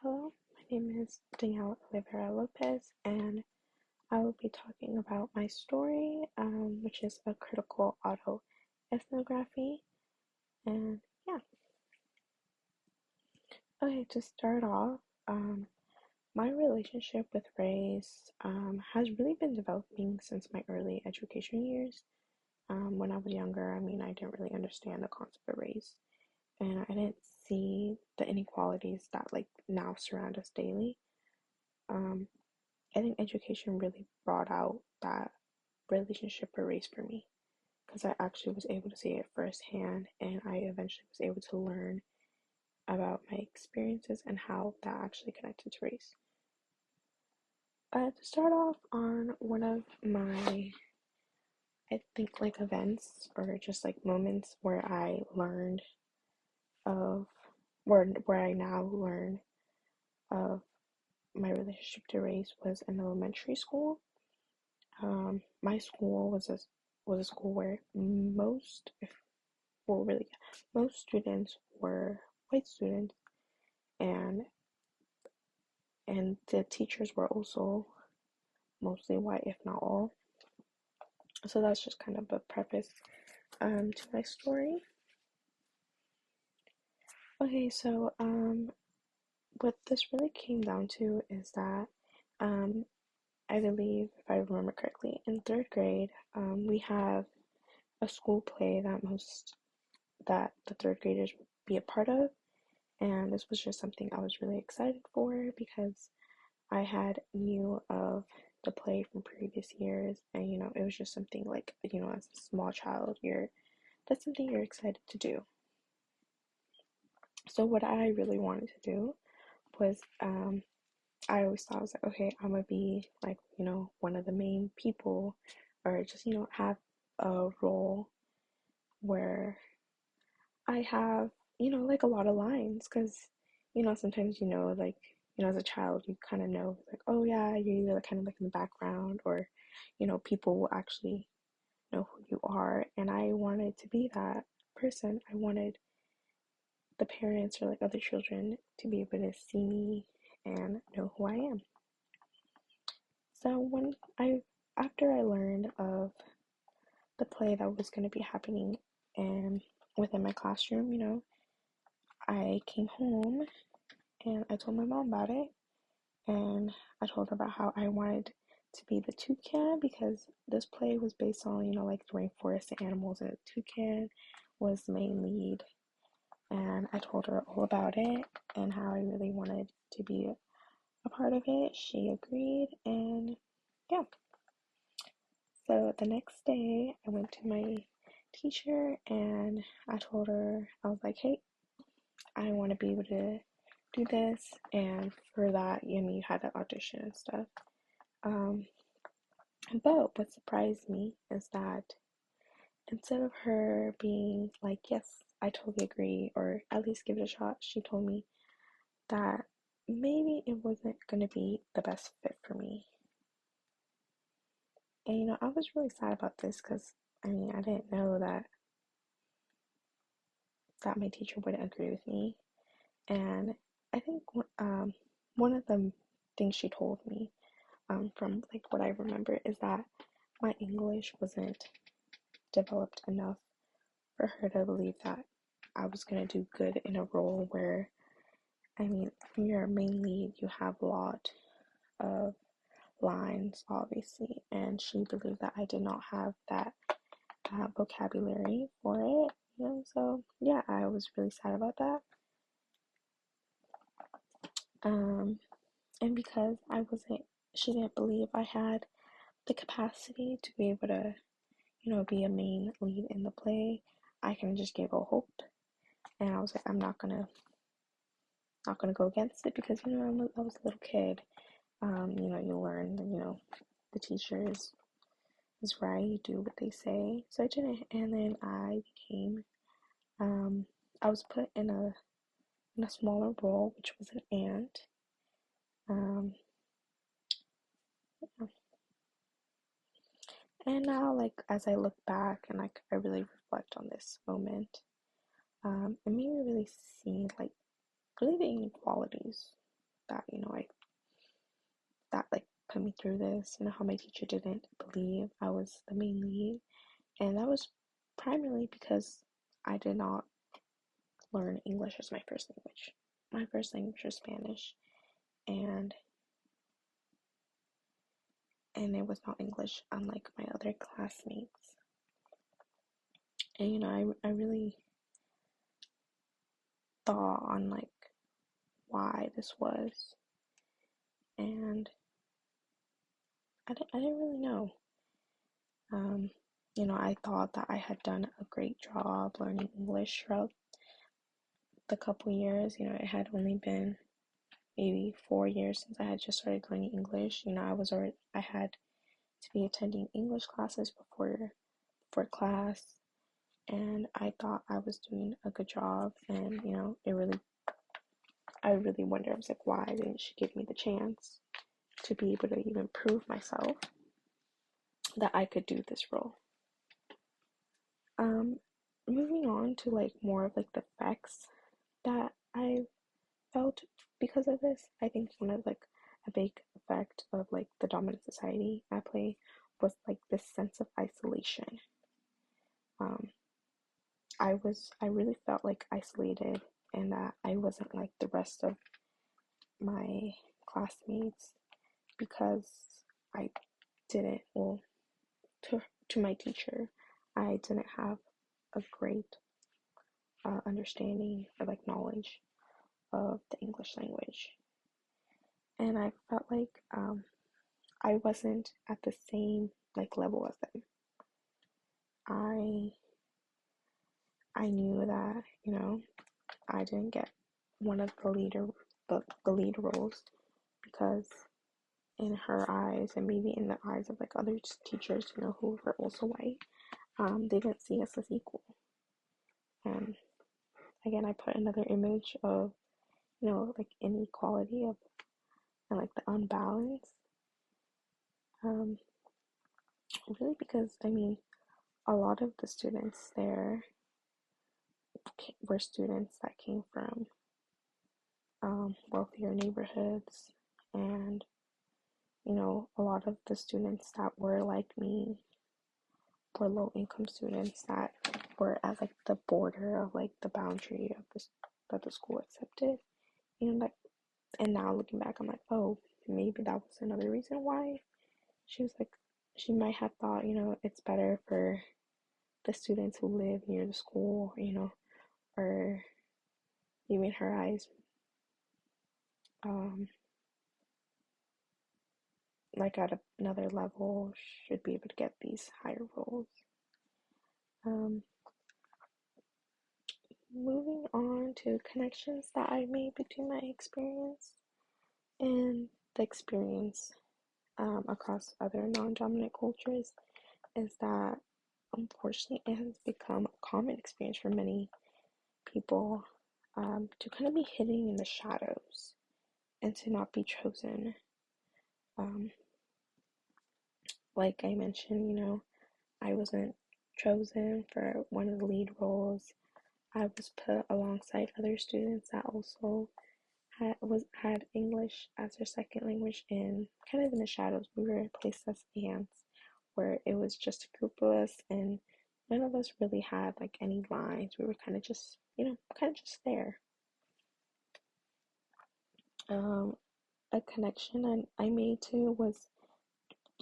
Hello, my name is Olivera Lopez, and I will be talking about my story, which is a critical auto ethnography. And yeah, okay, to start off, my relationship with race has really been developing since my early education years. When I was younger, I didn't really understand the concept of race, and I didn't see the inequalities that like now surround us daily. Um, I think education really brought out that relationship with race for me because I actually was able to see it firsthand, and I eventually was able to learn about my experiences and how that actually connected to race. To start off on one of my, I think, like events or just like moments where I learned of, where I now learn of my relationship to race was in elementary school. My school was a school where really, most students were white students, and the teachers were also mostly white, if not all. So that's just kind of a preface to my story. Okay, so what this really came down to is that um, I believe, if I remember correctly, in third grade, we have a school play that the third graders would be a part of. And this was just something I was really excited for because I had knew of the play from previous years, and it was just something like, as a small child, that's something you're excited to do. So what I really wanted to do was, I always thought, I was like, okay, I'm gonna be like, one of the main people, or just, have a role where I have, like a lot of lines, because, sometimes, like, as a child, you kind of know, like, oh yeah, you're either kind of like in the background, or, people will actually know who you are. And I wanted to be that person. I wanted the parents or like other children to be able to see me and know who I am. So after I learned of the play that was going to be happening and within my classroom, I came home and I told my mom about it, and I told her about how I wanted to be the toucan because this play was based on, like the rainforest and animals, and the toucan was the main lead. And I told her all about it and how I really wanted to be a part of it. She agreed, and yeah. So the next day, I went to my teacher and I told her, I was like, hey, I want to be able to do this, and for that, you had to audition and stuff. Um, but what surprised me is that instead of her being like, yes, I totally agree, or at least give it a shot, she told me that maybe it wasn't gonna be the best fit for me. And I was really sad about this because I didn't know that my teacher wouldn't agree with me. And I think one of the things she told me, from like what I remember, is that my English wasn't developed enough for her to believe that I was gonna do good in a role where, when you're a main lead, you have a lot of lines, obviously, and she believed that I did not have that vocabulary for it, So yeah, I was really sad about that. Um, and because she didn't believe I had the capacity to be able to, be a main lead in the play, I kind of just gave her hope, and I was like, I'm not gonna go against it because I was a little kid. You learn that the teacher is right. You do what they say. So I didn't, and then um, I was put in a smaller role, which was an aunt. Um, and now, like as I look back and like I really reflect on this moment, it made me really see like really the inequalities. that, that like put me through this, how my teacher didn't believe I was the main lead. And that was primarily because I did not learn English as my first language. My first language was Spanish, and it was not English, unlike my other classmates. And I really thought on like why this was, and I didn't really know. I thought that I had done a great job learning English throughout the couple years. It had only been maybe 4 years since I had just started learning English. I had to be attending English classes before class, and I thought I was doing a good job. And I really wonder. I was like, why didn't she give me the chance to be able to even prove myself that I could do this role? Um, Moving on to like more of like the effects that I felt because of this. I think one of like a big effect of like the dominant society at play was like this sense of isolation. Um, I really felt like isolated, and that I wasn't like the rest of my classmates because I didn't, well, to my teacher, I didn't have a great understanding or like knowledge of the English language. And I felt like I wasn't at the same like level as them. I I knew that I didn't get one of the lead roles because in her eyes, and maybe in the eyes of like other teachers who were also white, they didn't see us as equal. And again, I put another image of like inequality of and like the unbalance, um really, because a lot of the students there were students that came from wealthier neighborhoods, and a lot of the students that were like me were low income students that were at like the border of like the boundary of this that the school accepted. Like, and now looking back, I'm like, oh, maybe that was another reason why she was like, she might have thought, it's better for the students who live near the school, or maybe in her eyes, um, like at another level, should be able to get these higher roles. Um, Moving on to connections that I made between my experience and the experience across other non-dominant cultures, is that unfortunately it has become a common experience for many people to kind of be hidden in the shadows and to not be chosen. Um, like I mentioned, I wasn't chosen for one of the lead roles. I was put alongside other students that also had English as their second language, and kind of in the shadows. We were placed as ants, where it was just a group of us, and none of us really had like any lines. We were kind of just, there. Um, a connection I made to was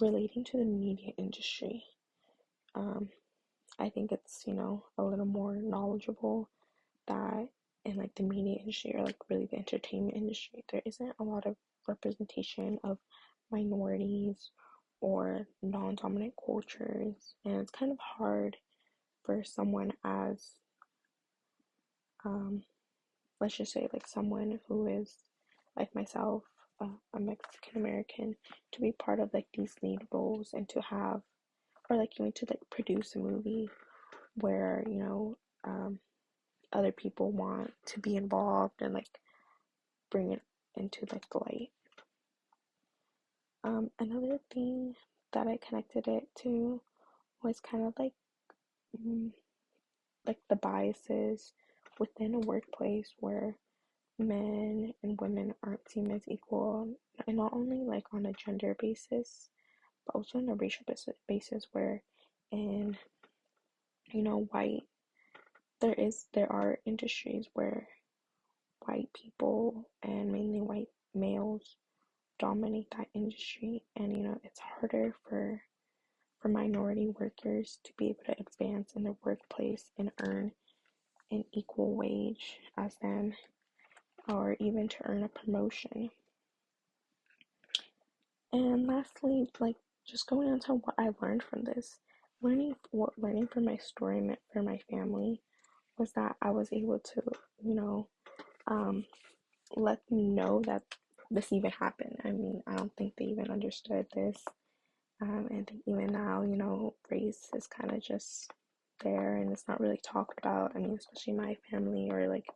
relating to the media industry. Um, I think it's, a little more knowledgeable that in like the media industry, or like really the entertainment industry, there isn't a lot of representation of minorities or non-dominant cultures, and it's kind of hard for someone as let's just say like someone who is like myself, a Mexican American, to be part of like these lead roles, and to have, or like even to like produce a movie where other people want to be involved and like bring it into like the light. Another thing that I connected it to was kind of mm, like the biases within a workplace where men and women aren't seen as equal, and not only like on a gender basis, but also on a racial basis where in, white, there are industries where white people and mainly white males dominate that industry, and it's harder for minority workers to be able to advance in the workplace and earn an equal wage as them, or even to earn a promotion. And lastly, like, just going into what I learned from this, learning from my story meant for my family was that I was able to, you know, um, let them know that this even happened. I mean, I don't think they even understood this. And even now, race is kind of just there and it's not really talked about. I mean, especially my family or like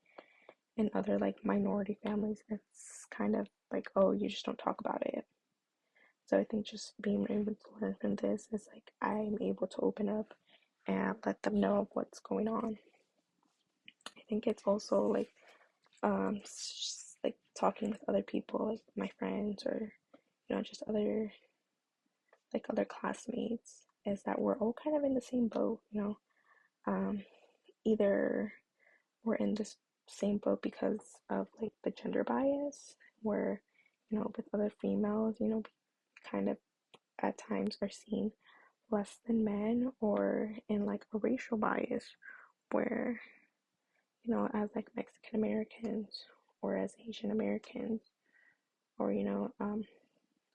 in other like minority families, it's kind of like, oh, you just don't talk about it. So I think just being able to learn from this is like I'm able to open up and let them know of what's going on. I think it's also like like talking with other people, like my friends or just other classmates, is that we're all kind of in the same boat. Um, Either we're in this same boat because of like the gender bias, where with other females, we kind of at times are seen less than men, or in like a racial bias where as like Mexican Americans or as Asian Americans or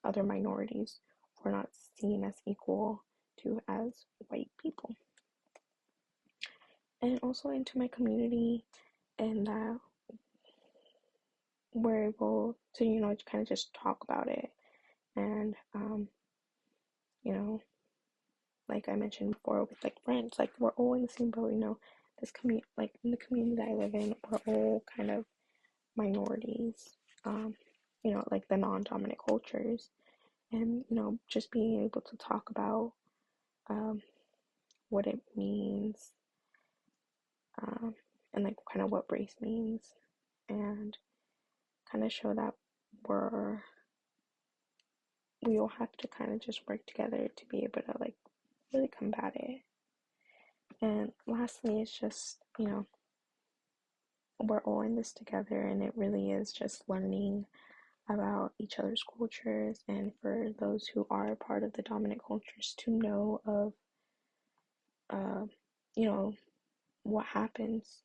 other minorities, we're not seen as equal to as white people. And also into my community, and that we're able to kind of just talk about it, and you know like I mentioned before with like friends, like we're all in the same boat. This community, like in the community that I live in, we're all kind of minorities, like the non-dominant cultures, and just being able to talk about um, what it means, um, and like kind of what race means, and kind of show that we're we all have to kind of just work together to be able to like really combat it. And lastly, it's just we're all in this together, and it really is just learning about each other's cultures, and for those who are part of the dominant cultures to know of uh, you know what happens,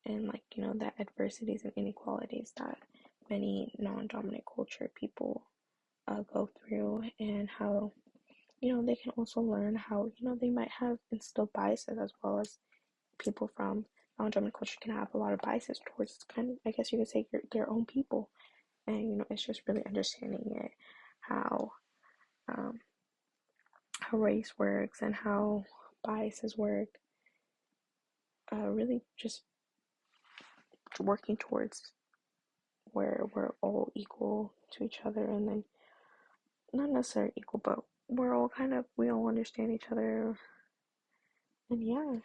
and like the adversities and inequalities that many non-dominant culture people go through, and how they can also learn how they might have instilled biases, as well as people from non-dominant culture can have a lot of biases towards, kind of, I guess you could say, their own people. And it's just really understanding it, how um, how race works and how biases work, really just working towards where we're all equal to each other, and then not necessarily equal, but we all understand each other. And yeah.